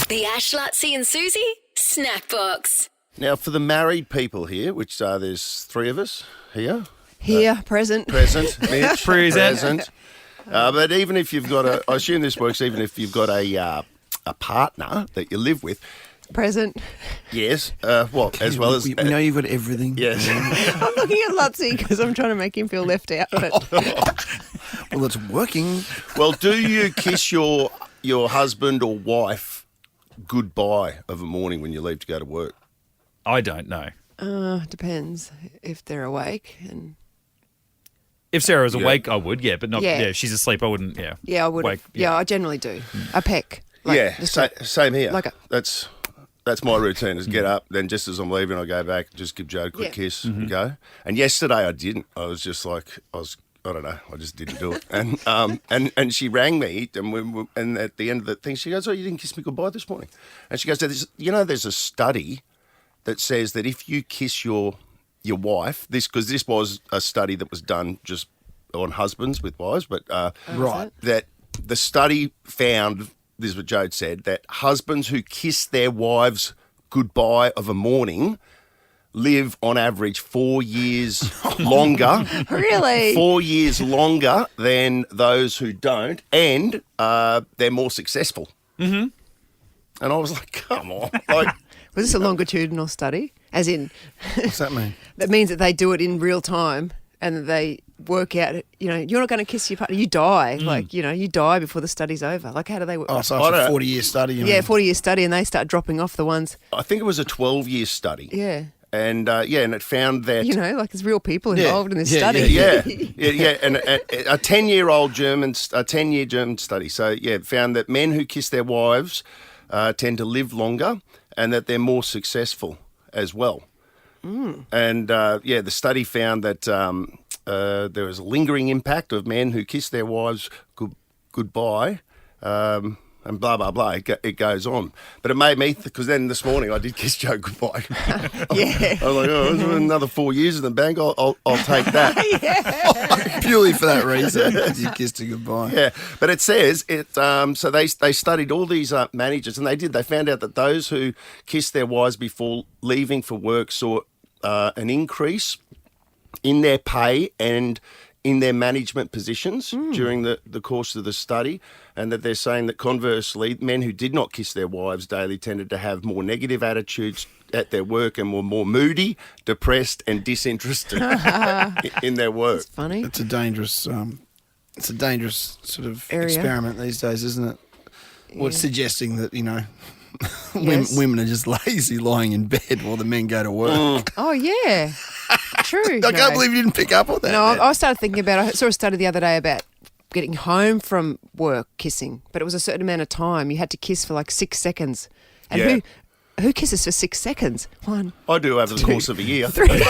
The Ash, Luttsy and Susie Snackbox. Now, for the married people here, which there's three of us here. Present. Mitch, present. But even if you've got I assume this works even if you've got a partner that you live with. Present. Yes. As well as... We know you've got everything. Yes. I'm looking at Luttsy because I'm trying to make him feel left out. But... Well, it's working. Well, do you kiss your husband or wife goodbye of a morning when you leave to go to work? I don't know. Depends if they're awake and... If Sarah was awake, I would, but not. Yeah. Yeah, if she's asleep, I wouldn't. Yeah, I would. Wake, yeah, I generally do. A peck. Same here. Like that's my routine. Is get up, then just as I'm leaving, I go back, just give Joe a quick kiss and go. And yesterday I didn't. I was just like I don't know. I just didn't do it. And she rang me, and at the end of the thing, she goes, "Oh, you didn't kiss me goodbye this morning." And she goes, "There's a study that says that if you kiss your wife, because this was a study that was done just on husbands with wives, but that the study found, this is what Jode said, that husbands who kiss their wives goodbye of a morning live on average 4 years longer. Really? 4 years longer than those who don't, and they're more successful. Mm-hmm. And I was like, come on. Was this a longitudinal study? As in... What's that mean? That means that they do it in real time and that they work out, you're not going to kiss your partner. You die. You die before the study's over. Like, how do they work? Oh, so it's a 40-year study. You mean? 40-year study, and they start dropping off the ones. I think it was a 12-year study. Yeah. And, and it found that... there's real people involved in this study. And a 10-year German study. So, it found that men who kiss their wives tend to live longer and that they're more successful as well. And, the study found that there was a lingering impact of men who kiss their wives goodbye, and blah, blah, blah. It goes on. But it made me, because then this morning I did kiss Joe goodbye. I was like, another 4 years in the bank, I'll take that. Purely for that reason, you kissed her goodbye. Yeah, but it says, so they studied all these managers, and they found out that those who kissed their wives before leaving for work saw an increase in their pay and in their management positions during the course of the study, and that they're saying that conversely, men who did not kiss their wives daily tended to have more negative attitudes at their work and were more moody, depressed and disinterested in their work. It's funny. It's a dangerous sort of experiment these days, isn't it? Yeah. Well, it's suggesting that, women are just lazy lying in bed while the men go to work. Oh, yeah. True. I can't believe you didn't pick up on that. No, I started thinking about I saw a study the other day about getting home from work kissing, but it was a certain amount of time. You had to kiss for like 6 seconds. And who kisses for 6 seconds? 1. I do over the course of a year. 3. The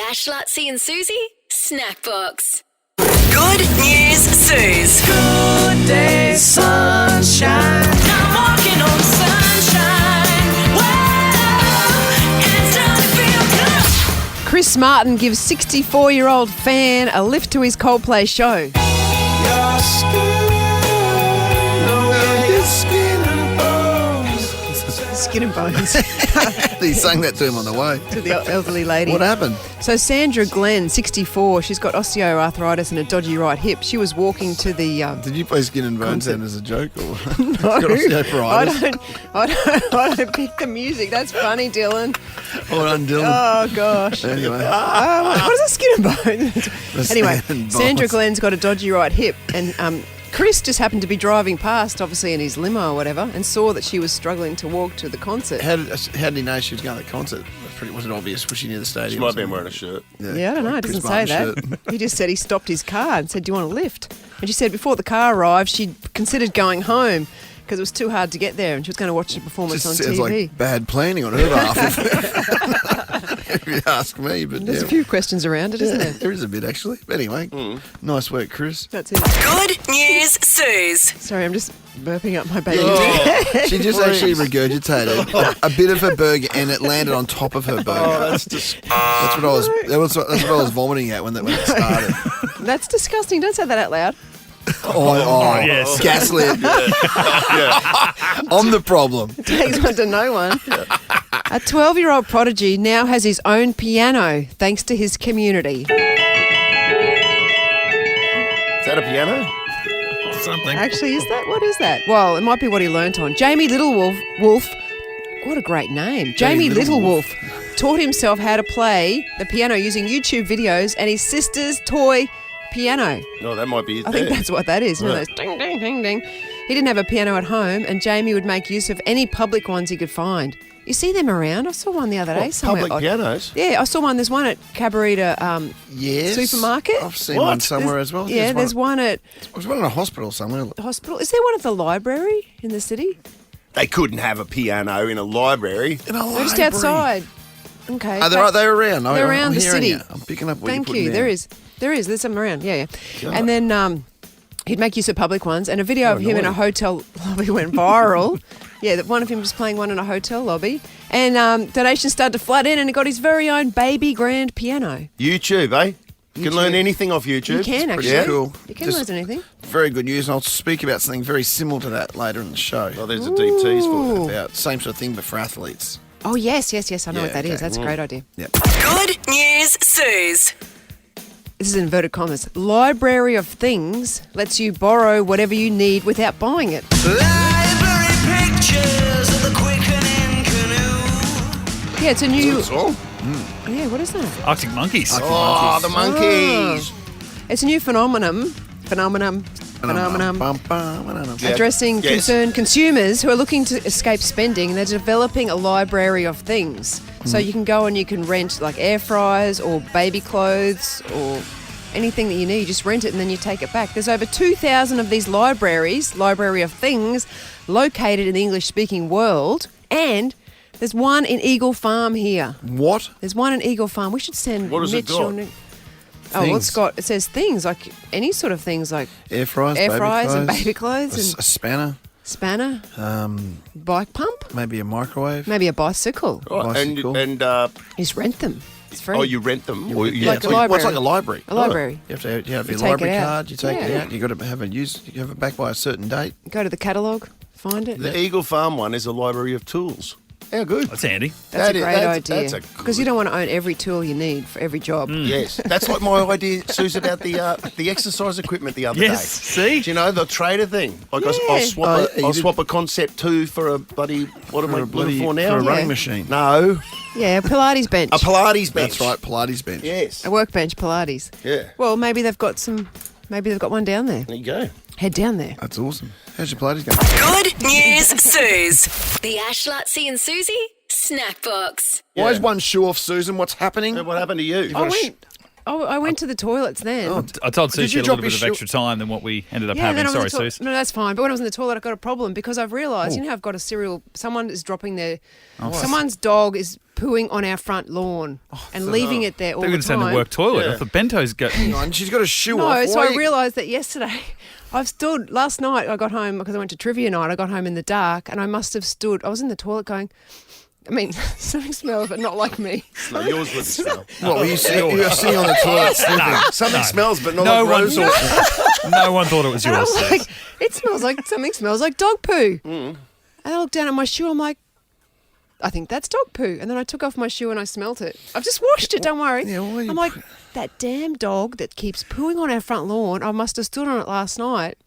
Ash, Luttsy and Susie Snackbox. Good news, Suze. Good day, sunshine. I'm walking on sunshine. Whoa, it's time to feel good. Chris Martin gives 64-year-old fan a lift to his Coldplay show. Your Skin and bones. He sang that to him on the way. To the elderly lady. What happened? So Sandra Glenn, 64, she's got osteoarthritis and a dodgy right hip. She was walking to the... Did you play Skin and Bones then as a joke? Or No, got osteoarthritis? I don't pick the music. That's funny, Dylan. Well done, Dylan. Oh, gosh. Anyway. What is a skin and bones? Anyway, Skin and bones. Sandra Glenn's got a dodgy right hip, and Chris just happened to be driving past, obviously in his limo or whatever, and saw that she was struggling to walk to the concert. How did he know she was going to the concert? Was it obvious? Was she near the stadium? She might have been wearing a shirt. Yeah, I don't know. It doesn't say that. Shirt. He just said he stopped his car and said, "Do you want a lift?" And she said before the car arrived, she'd considered going home because it was too hard to get there, and she was going to watch the performance on sounds TV. like bad planning on her behalf. If you ask me, but There's a few questions around it, isn't there? There is a bit actually. But anyway, nice work, Chris. That's it. Good news, Suze. Sorry, I'm just burping up my baby. She just actually regurgitated a bit of her burger, and it landed on top of her burger. Oh, that's disgusting. That's what I was vomiting at when it started. That's disgusting. Don't say that out loud. Oh, yes. Gaslit. I'm the problem. Takes one to know one. A 12-year-old prodigy now has his own piano thanks to his community. Is that a piano? Something. Actually, is that? What is that? Well, it might be what he learnt on. Jamie Wolf. What a great name. Jamie Littlewolf taught himself how to play the piano using YouTube videos and his sister's toy piano. No, that might be it. I think that's what that is. You know, those ding, ding, ding, ding. He didn't have a piano at home, and Jamie would make use of any public ones he could find. You see them around? I saw one the other day somewhere. Public pianos? Yeah, I saw one. There's one at Cabarita Yes. supermarket. I've seen one somewhere as well. Yeah, there's one at There's one in a hospital somewhere. the hospital. Is there one at the library in the city? They couldn't have a piano in a library. In a They're just library. outside. Okay. They're around. They're around I'm the hearing city. you. I'm picking up what Thank you're you. putting There down. is. There's some around. Yeah. And then he'd make use of public ones, and a video of him in a hotel lobby went viral. Yeah, one of him just playing one in a hotel lobby, and donations started to flood in, and he got his very own baby grand piano. YouTube, eh? You can YouTube. learn anything off YouTube. You can pretty actually. cool. You can Just- learn anything. Very good news, and I'll speak about something very similar to that later in the show. Oh, there's a deep tease for it. About same sort of thing, but for athletes. Oh yes. I know Yeah, what that is. okay. That's a great idea. Good News Suze. This is inverted commas. Library of Things lets you borrow whatever you need without buying it. Library pictures of the quickening canoe. Yeah, it's a new. Oh, Yeah, what is that? Arctic monkeys. the monkeys. It's a new phenomenon. Phenomenon. Yeah. Addressing Yes. concerned consumers who are looking to escape spending. They're developing a library of things. So you can go and you can rent like air fryers or baby clothes or anything that you need. You just rent it and then you take it back. There's over 2,000 of these libraries, library of things, located in the English-speaking world. And there's one in Eagle Farm here. What? There's one in Eagle Farm. We should send What has it Mitch got? or Nick. Oh, well, it says things like any sort of things like Air fryers, air baby fryers and clothes, baby clothes a and spanner, spanner, bike pump, maybe a microwave. maybe a bicycle. Right, Bicycle. and You just rent them. It's free. oh, you rent them? Or Yeah, Like it's a well, it's library. like a library. A library. You have to have You your take library it out. card. You take it Yeah. out. You got to have it used. You have it back by a certain date. Go to the catalogue, find it. The Eagle Farm one is a library of tools. How good. That's handy. That's that a is- great that's idea. a Because you don't want to own every tool you need for every job. Yes, that's like my idea, Suze, about the exercise equipment the other Yes, day. see? Do you know the trader thing? Like Yeah. I'll swap Oh, a, you I'll did- swap a Concept 2 for a bloody what am I looking for now? for a Yeah. running machine. No, Yeah, a Pilates bench. a Pilates bench. That's right, Pilates bench. Yes. A workbench Pilates. Yeah. Well, maybe they've got one down there. There you go. Head down there. That's awesome. How's your Pilates going? Good News Suze. The Ash, Luttsy and Susie Snackbox. Why is one shoe off, Susan? What's happening? So what happened to you? I went to the toilets then. I told Did Susie you a drop little bit of your extra time than what we ended up Yeah, having. then I Sorry, was in the Suze. No, that's fine. But when I was in the toilet, I got a problem because I've realised, you know, I've got a cereal. Someone is dropping their. Someone's dog is pooing on our front lawn and leaving it there all They're the going to send time. the work toilet. Yeah. I thought Bento's got. Hang on, she's got a shoe No, off. so Why I you- realised that yesterday. I've stood last night. I got home because I went to trivia night. I got home in the dark, and I must have stood. I was in the toilet going. I mean, something smells, but not like me. No, yours wouldn't smell. What were you sitting? You were sitting on the toilet sniffing. Something smells, but not No like one, rose oil. no one thought it was And I yours. was Suze. like, it smells like something smells like dog poo. And I looked down at my shoe. I'm like, I think that's dog poo. And then I took off my shoe and I smelt it. I've just washed it. Don't worry. Yeah, why you I'm like, that damn dog that keeps pooing on our front lawn. I must have stood on it last night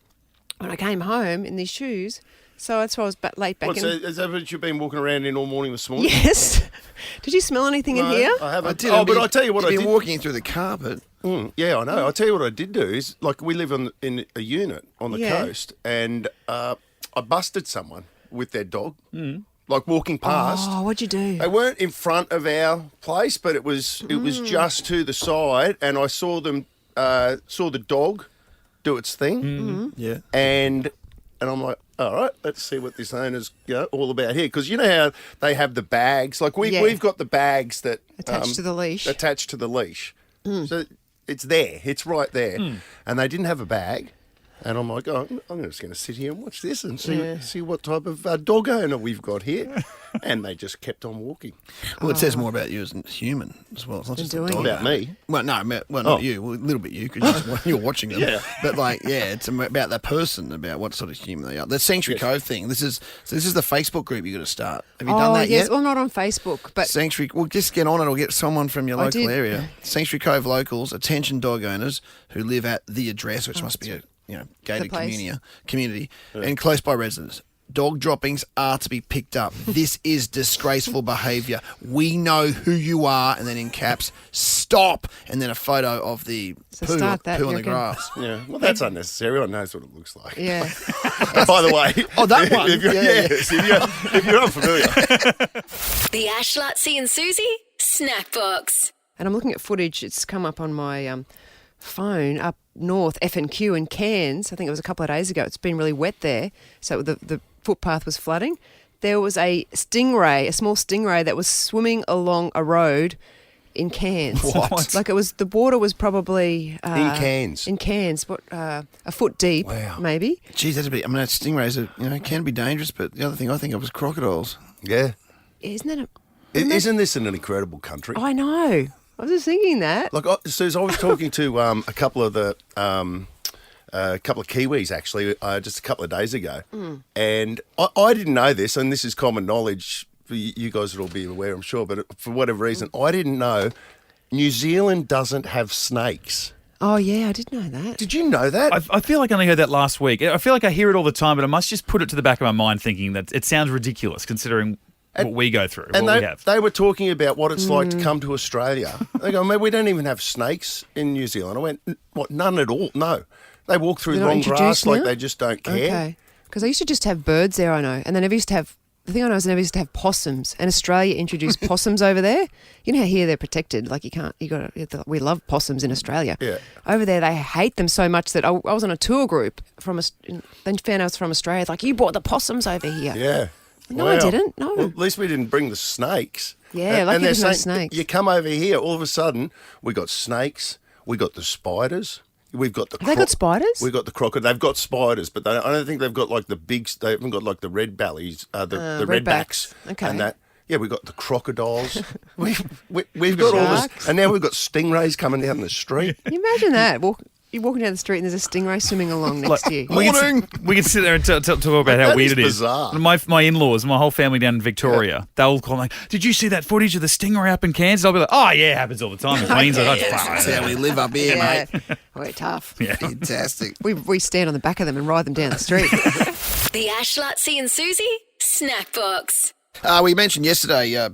when I came home in these shoes. So that's why I was late back What's in. that, is that what you've been walking around in all morning this morning? Yes. Did you smell anything in No, here? I haven't. I did. Oh, but I tell you what I You've did. been walking through the carpet. Yeah, I know. I'll tell you what I did do is, like, we live in a unit on the Yeah. coast, and I busted someone with their dog, like walking past. Oh, what'd you do? They weren't in front of our place, but it was just to the side, and I saw them saw the dog do its thing, Yeah. and I'm like, all right, let's see what this owner's all about here, because you know how they have the bags, like Yeah. we've got the bags that Attached to the leash. attached to the leash, so it's there, it's right there, and they didn't have a bag. And I'm like, oh, I'm just going to sit here and watch this and see what type of dog owner we've got here. And they just kept on walking. Well, it says more about you as a human as well. It's not just a doing dog. About me. Well, no, not you. Well, a little bit you because you're watching them. Yeah. But it's about that person, about what sort of human they are. The Sanctuary Cove thing. This is the Facebook group you got to start. Have you done that yes. yet? Well, not on Facebook, but Sanctuary. Well, just get on it or get someone from your local did. area. Sanctuary Cove locals, attention dog owners who live at the address, which must be a gated place. community, and close by residents. Dog droppings are to be picked up. This is disgraceful behaviour. We know who you are, and then in caps, stop, and then a photo of the So poo start that, on you the reckon? grass. Yeah, well, that's unnecessary. Everyone knows what it looks like. yeah. By the way, that one. If you're, Yeah. yes, if you're unfamiliar, The Ash, Luttsy and Susie Snackbox. And I'm looking at footage. It's come up on my phone up north, F&Q in Cairns. I think it was a couple of days ago. It's been really wet there, so the footpath was flooding. There was a small stingray that was swimming along a road in Cairns. What? Like the water was probably in Cairns. In Cairns, a foot deep, Wow. maybe. Geez, that'd be. I mean, stingrays can be dangerous, but the other thing I think of was crocodiles. Yeah. Isn't that Isn't this an incredible country? I know. I was just thinking that. Like, Suze, I was talking to a couple of Kiwis actually just a couple of days ago, and I didn't know this, and this is common knowledge. You guys would all be aware, I'm sure, but for whatever reason, I didn't know New Zealand doesn't have snakes. Oh yeah, I did know that. Did you know that? I feel like I only heard that last week. I feel like I hear it all the time, but I must just put it to the back of my mind thinking that it sounds ridiculous considering what we go through, and what we have. they were talking about what it's like to come to Australia. They go, man, we don't even have snakes in New Zealand. I went, what, none at all? No. They walk through They're not long grass introduced like now? they just don't care. Okay. Because I used to just have birds there, I know. And then the thing I know is I never used to have possums. And Australia introduced possums over there. You know how here they're protected. Like we love possums in Australia. Yeah. Over there they hate them so much that I was on a tour group then found out I was from Australia. It's like, you brought the possums over here. Yeah. No, I didn't. No. Well, at least we didn't bring the snakes. Yeah, lucky they're there's no saying, snakes. You come over here, all of a sudden, we got snakes, we got the spiders, we've got the... Have they got spiders? We've got the crocodile. They've got spiders, but I don't think they've got like the big... They haven't got like the red bellies, the redbacks. Okay. And that. Yeah, we've got the crocodiles. we've got all this... Sharks. And now we've got stingrays coming down the street. Can you imagine that? You're walking down the street and there's a stingray swimming along next to you. We can sit there and talk about how That weird is it is. bizarre. My in-laws, my whole family down in Victoria, they'll call like, "Did you see that footage of the stingray up in Cairns?" I'll be like, "Oh yeah, it happens all the time in Queensland." That's how we live up here, Yeah. mate. We're tough. Fantastic. We stand on the back of them and ride them down the street. The Ash, Luttsy and Susie Snackbox. We mentioned yesterday,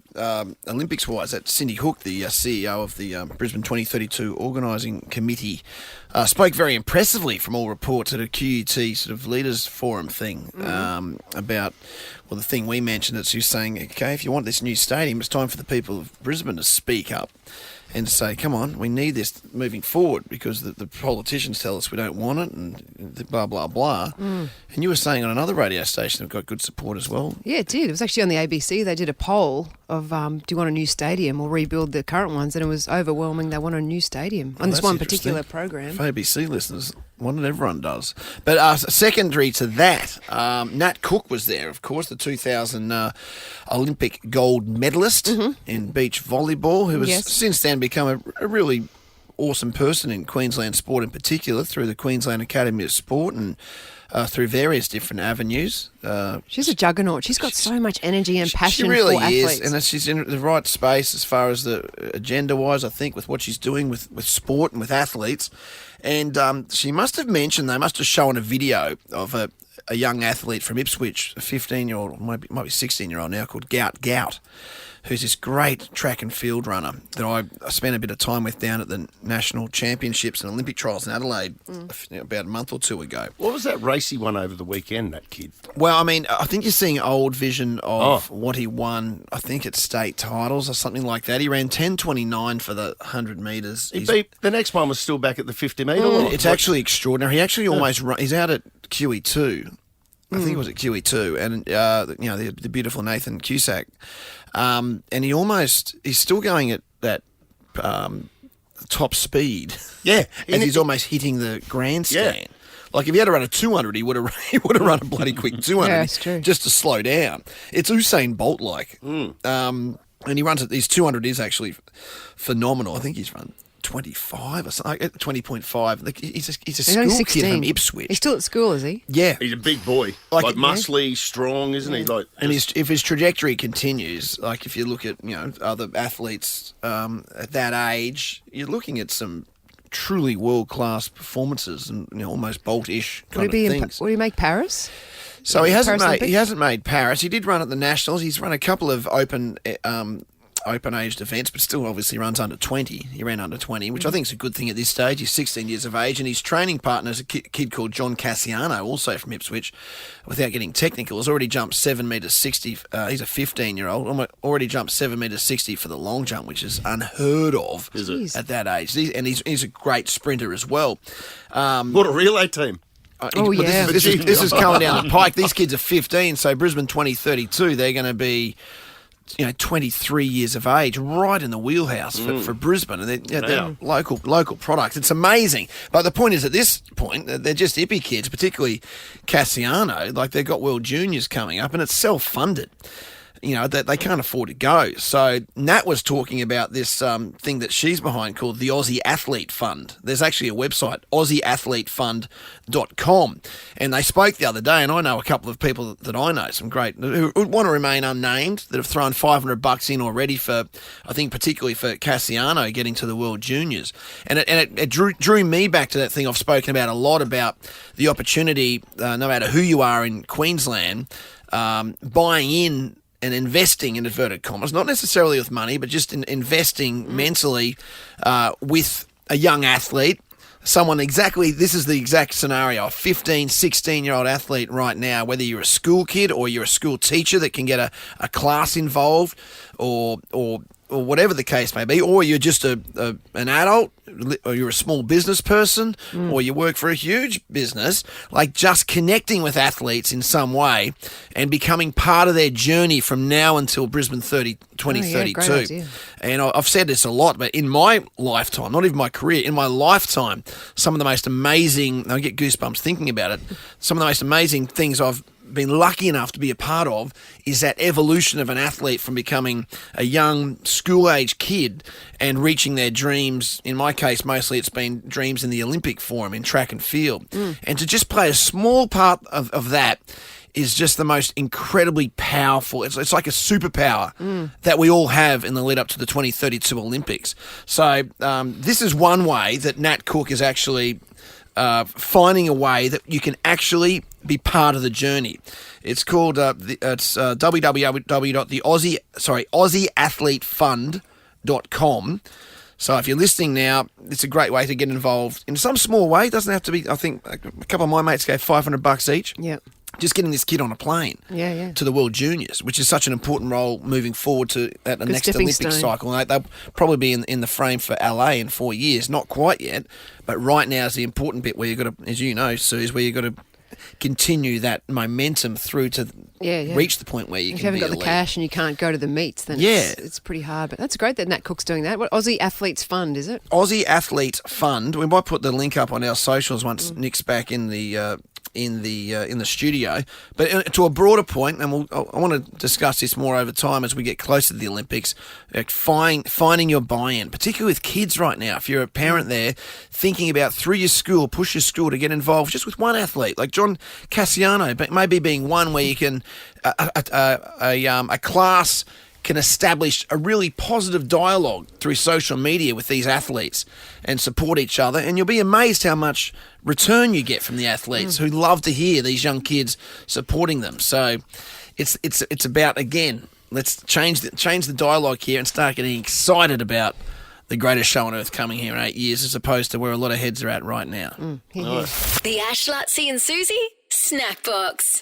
Olympics-wise, that Cindy Hook, the CEO of the Brisbane 2032 Organising Committee, spoke very impressively from all reports at a QUT sort of leaders forum thing about, well, the thing we mentioned that she was saying, okay, if you want this new stadium, it's time for the people of Brisbane to speak up and say, come on, we need this moving forward because the politicians tell us we don't want it and blah, blah, blah. And you were saying on another radio station they've got good support as well. Yeah, it did. It was actually on the ABC. They did a poll of do you want a new stadium or rebuild the current ones, and it was overwhelming. They want a new stadium on this that's one interesting. particular program. For ABC listeners, one that everyone does. But secondary to that, Nat Cook was there, of course, the 2000 Olympic gold medalist in beach volleyball, who has Yes. since then become a really awesome person in Queensland sport in particular through the Queensland Academy of Sport and through various different avenues. She's a juggernaut. She's got so much energy and passion She really for athletes. is, and she's in the right space as far as the agenda-wise, I think, with what she's doing with sport and with athletes. And she must have mentioned, they must have shown a video of a young athlete from Ipswich, a 15-year-old, might be 16-year-old now, called Gout, who's this great track and field runner that I spent a bit of time with down at the National Championships and Olympic Trials in Adelaide about a month or two ago. What was that race he won over the weekend, that kid? Well, I mean, I think you're seeing old vision of what he won, I think it's state titles or something like that. He ran 10:29 for the 100 metres. The next one was still back at the 50 metre line. It's actually extraordinary. He actually almost he's out at QE2. I think it was at QE2, and the beautiful Nathan Cusack, and he's still going at that top speed. Yeah, as he's almost hitting the grandstand. Like if he had to run a 200, he would have run a bloody quick 200. Yeah, it's true. Just to slow down. It's Usain Bolt like. And he runs it. His 200 is actually phenomenal. I think he's run 25 or something, 20.5. Like, he's a only school kid 16. from Ipswich. He's still at school, is he? Yeah. He's a big boy, Like- like muscly, strong, isn't he? Like, And if his trajectory continues, like if you look at other athletes at that age, you're looking at some truly world class performances and almost Bolt-ish kind Would of he things. will he make Paris? So he hasn't Paris made Paris. He did run at the Nationals. He's run a couple of open aged events, but still obviously runs under 20. He ran under 20, which I think is a good thing at this stage. He's 16 years of age, and his training partner is a kid called John Cassiano, also from Ipswich. Without getting technical, has already jumped 7 metres 60. He's a 15-year-old. Already jumped 7 metres 60 for the long jump, which is unheard of at that age. And he's a great sprinter as well. what a relay team. Oh, yeah. This is coming down the pike. These kids are 15, so Brisbane 2032, they're going to be 23 years of age, right in the wheelhouse for Brisbane. And they're local products. It's amazing. But the point is, at this point, they're just hippie kids, particularly Cassiano. Like, they've got World Juniors coming up, and it's self-funded. That they can't afford to go. So Nat was talking about this thing that she's behind called the Aussie Athlete Fund. There's actually a website, AussieAthleteFund.com. And they spoke the other day, and I know a couple of people that I know, some great, who want to remain unnamed, that have thrown $500 in already for, I think particularly for Cassiano getting to the World Juniors. And it drew me back to that thing I've spoken about a lot, about the opportunity, no matter who you are in Queensland, buying in and investing in inverted commas, not necessarily with money, but just in investing mentally with a young athlete, someone this is the exact scenario, a 15, 16-year-old athlete right now, whether you're a school kid or you're a school teacher that can get a class involved or whatever the case may be, or you're just an adult, or you're a small business person, or you work for a huge business, like just connecting with athletes in some way and becoming part of their journey from now until Brisbane 2032. great idea. And I've said this a lot, but in my lifetime, not even my career, in my lifetime, some of the most amazing, I get goosebumps thinking about it, some of the most amazing things I've been lucky enough to be a part of is that evolution of an athlete from becoming a young school-age kid and reaching their dreams. In my case, mostly it's been dreams in the Olympic form, in track and field. And to just play a small part of that is just the most incredibly powerful. It's like a superpower that we all have in the lead up to the 2032 Olympics. So this is one way that Nat Cook is actually finding a way that you can actually be part of the journey. It's called AussieAthleteFund.com. So if you're listening now, it's a great way to get involved in some small way. It doesn't have to be. I think a couple of my mates gave $500 each. Yeah. Just getting this kid on a plane to the World Juniors, which is such an important role moving forward to the next stepping Olympic stone. cycle. And they'll probably be in the frame for LA in 4 years. Not quite yet, but right now is the important bit where you've got to, as you know, Sue, is where you've got to continue that momentum through to reach the point where you If can you haven't got the elite. cash and you can't go to the meets, then it's pretty hard. But that's great that Nat Cook's doing that. What Aussie Athletes Fund, is it? Aussie Athlete Fund. We might put the link up on our socials once Nick's back in the studio. But to a broader point, and I want to discuss this more over time as we get closer to the Olympics, finding your buy-in, particularly with kids right now. If you're a parent there, thinking about through your school, push your school to get involved just with one athlete, like John Cassiano, but maybe being one where you can a class can establish a really positive dialogue through social media with these athletes and support each other, and you'll be amazed how much return you get from the athletes who love to hear these young kids supporting them. So it's about, again, let's change the dialogue here and start getting excited about the greatest show on earth coming here in 8 years, as opposed to where a lot of heads are at right now. The Ash, Luttsy and Susie Snackbox.